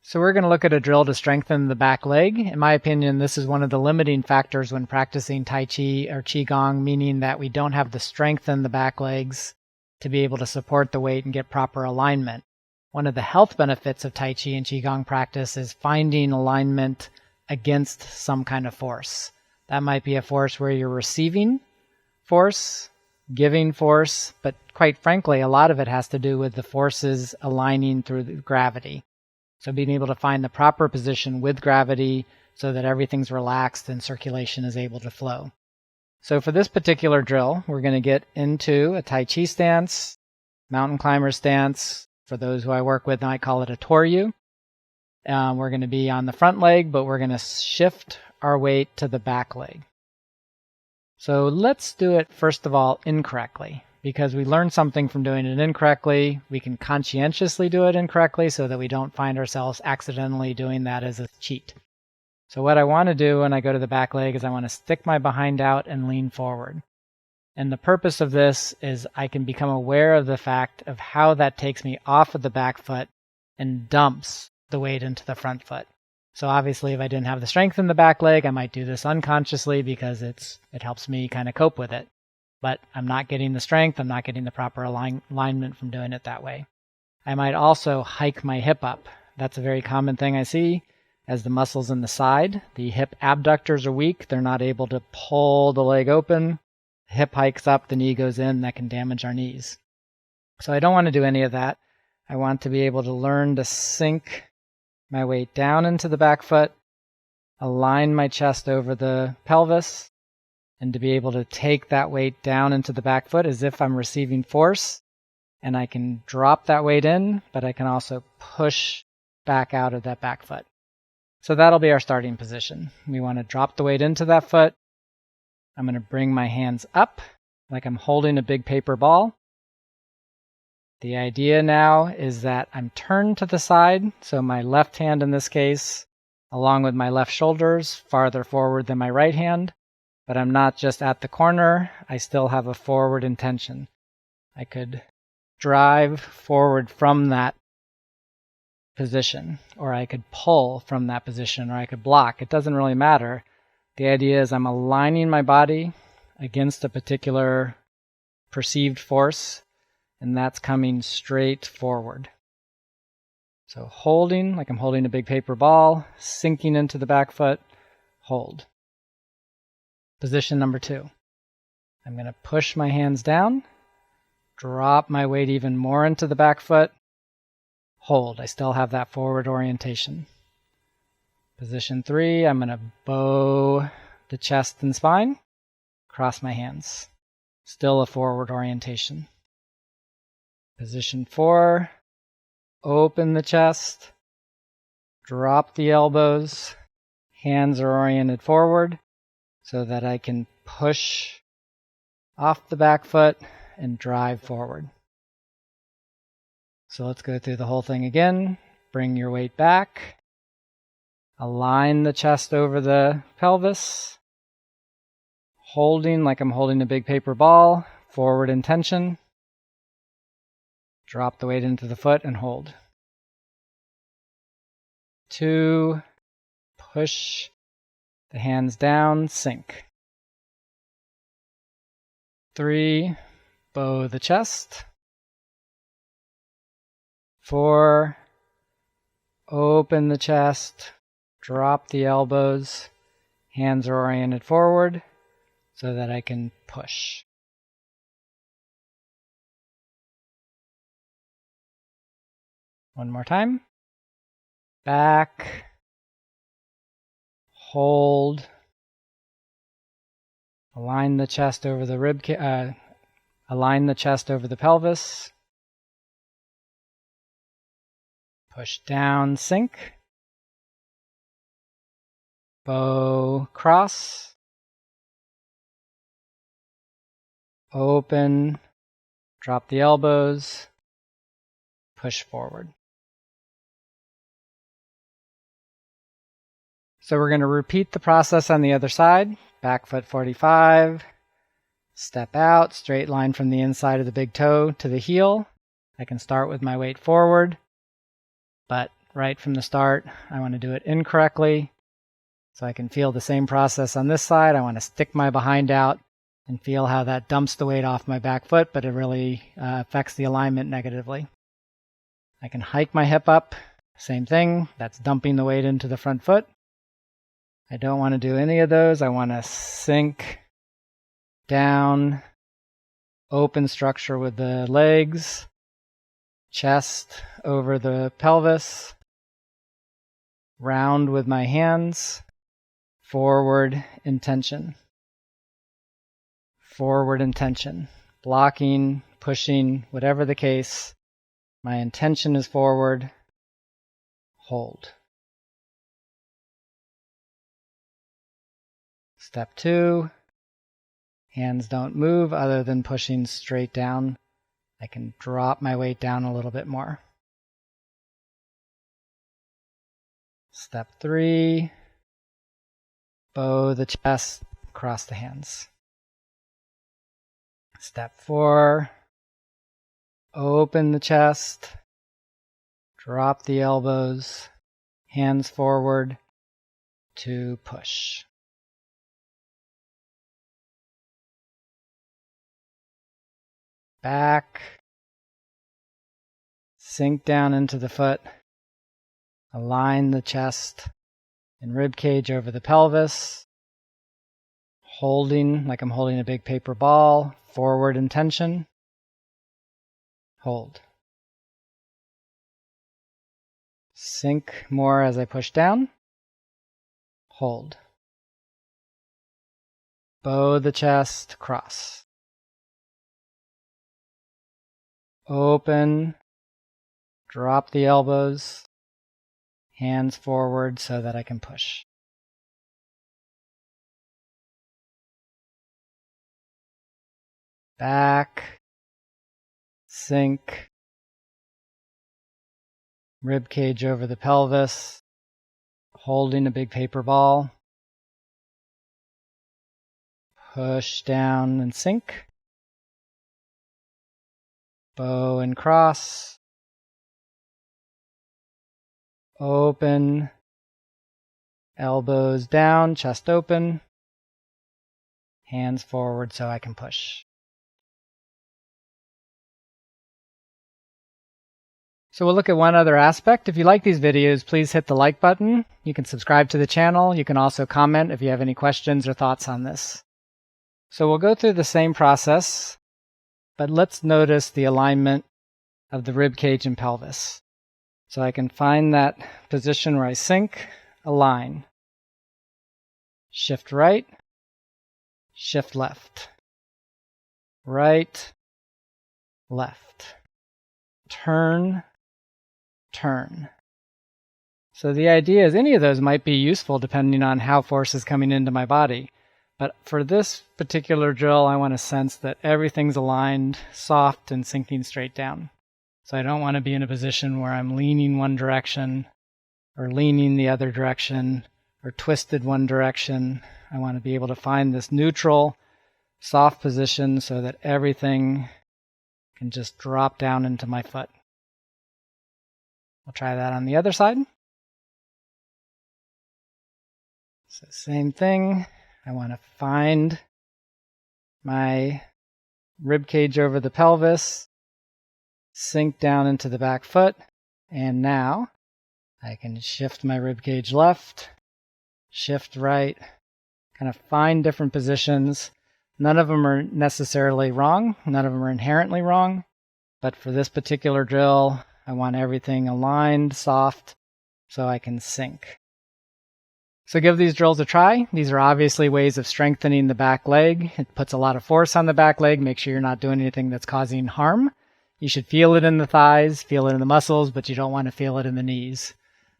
So we're going to look at a drill to strengthen the back leg. In my opinion, this is one of the limiting factors when practicing Tai Chi or qigong, meaning that we don't have the strength in the back legs to be able to support the weight and get proper alignment. One of the health benefits of Tai Chi and qigong practice is finding alignment against some kind of force. That might be a force where you're receiving force, giving force, but quite frankly, a lot of it has to do with the forces aligning through the gravity. So being able to find the proper position with gravity so that everything's relaxed and circulation is able to flow. So for this particular drill, we're going to get into a Tai Chi stance, mountain climber stance. For those who I work with, I call it a Toryu. We're going to be on the front leg, but we're going to shift our weight to the back leg. So let's do it, first of all, incorrectly. Because we learn something from doing it incorrectly, we can conscientiously do it incorrectly so that we don't find ourselves accidentally doing that as a cheat. So what I want to do when I go to the back leg is I want to stick my behind out and lean forward. And the purpose of this is I can become aware of the fact of how that takes me off of the back foot and dumps the weight into the front foot. So obviously if I didn't have the strength in the back leg, I might do this unconsciously because it helps me kind of cope with it. But I'm not getting the strength, I'm not getting the proper alignment from doing it that way. I might also hike my hip up. That's a very common thing I see as the muscles in the side. The hip abductors are weak, they're not able to pull the leg open. The hip hikes up, the knee goes in, that can damage our knees. So I don't want to do any of that. I want to be able to learn to sink my weight down into the back foot, align my chest over the pelvis, and to be able to take that weight down into the back foot as if I'm receiving force. And I can drop that weight in, but I can also push back out of that back foot. So that'll be our starting position. We want to drop the weight into that foot. I'm going to bring my hands up like I'm holding a big paper ball. The idea now is that I'm turned to the side, so my left hand in this case, along with my left shoulders, farther forward than my right hand. But I'm not just at the corner, I still have a forward intention. I could drive forward from that position, or I could pull from that position, or I could block. It doesn't really matter. The idea is I'm aligning my body against a particular perceived force, and that's coming straight forward. So holding, like I'm holding a big paper ball, sinking into the back foot, hold. Position number 2. I'm going to push my hands down, drop my weight even more into the back foot, hold. I still have that forward orientation. Position 3, I'm going to bow the chest and spine, cross my hands. Still a forward orientation. Position 4, open the chest, drop the elbows, hands are oriented forward, so that I can push off the back foot and drive forward. So let's go through the whole thing again. Bring your weight back. Align the chest over the pelvis. Holding like I'm holding a big paper ball. Forward intention. Drop the weight into the foot and hold. 2, push the hands down, sink. 3, bow the chest. 4, open the chest, drop the elbows, hands are oriented forward so that I can push. One more time. Back. Hold. Align the chest over the align the chest over the pelvis. Push down, sink. Bow, cross. Open. Drop the elbows. Push forward. So we're going to repeat the process on the other side. Back foot 45. Step out, straight line from the inside of the big toe to the heel. I can start with my weight forward, but right from the start. I want to do it incorrectly. So I can feel the same process on this side. I want to stick my behind out and feel how that dumps the weight off my back foot, but it really affects the alignment negatively. I can hike my hip up. Same thing. That's dumping the weight into the front foot. I don't want to do any of those. I want to sink down, open structure with the legs, chest over the pelvis, round with my hands, forward intention. Forward intention. Blocking, pushing, whatever the case, my intention is forward. Hold. Step 2, hands don't move other than pushing straight down. I can drop my weight down a little bit more. Step 3, bow the chest, cross the hands. Step 4, open the chest, drop the elbows, hands forward to push. Back, sink down into the foot, align the chest and rib cage over the pelvis, holding like I'm holding a big paper ball, forward intention, hold. Sink more as I push down, hold. Bow the chest, cross. Open, drop the elbows, hands forward so that I can push. Back, sink, rib cage over the pelvis, holding a big paper ball. Push down and sink. Bow and cross. Open. Elbows down, chest open. Hands forward so I can push. So we'll look at one other aspect. If you like these videos, please hit the like button. You can subscribe to the channel. You can also comment if you have any questions or thoughts on this. So we'll go through the same process, but let's notice the alignment of the rib cage and pelvis. So I can find that position where I sink, align. Shift right, shift left. Right, left. Turn, turn. So the idea is any of those might be useful depending on how force is coming into my body. But for this particular drill, I want to sense that everything's aligned, soft, and sinking straight down. So I don't want to be in a position where I'm leaning one direction or leaning the other direction or twisted one direction. I want to be able to find this neutral, soft position so that everything can just drop down into my foot. We'll try that on the other side. So same thing. I want to find my rib cage over the pelvis, sink down into the back foot, and now I can shift my rib cage left, shift right, kind of find different positions. None of them are necessarily wrong. None of them are inherently wrong. But for this particular drill, I want everything aligned, soft, so I can sink. So give these drills a try. These are obviously ways of strengthening the back leg. It puts a lot of force on the back leg. Make sure you're not doing anything that's causing harm. You should feel it in the thighs, feel it in the muscles, but you don't want to feel it in the knees.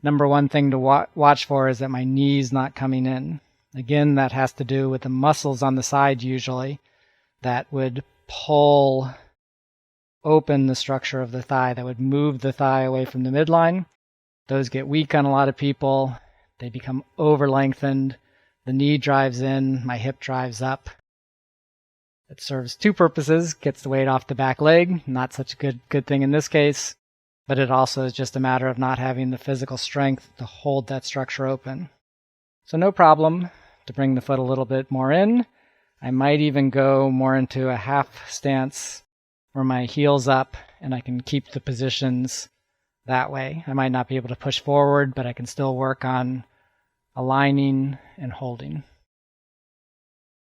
Number one thing to watch for is that my knee's not coming in. Again, that has to do with the muscles on the side usually that would pull open the structure of the thigh, that would move the thigh away from the midline. Those get weak on a lot of people. They become over-lengthened. The knee drives in, my hip drives up. It serves two purposes. Gets the weight off the back leg. Not such a good thing in this case. but it also is just a matter of not having the physical strength to hold that structure open. So no problem to bring the foot a little bit more in. I might even go more into a half stance where my heel's up and I can keep the positions that way. I might not be able to push forward, but I can still work on aligning and holding.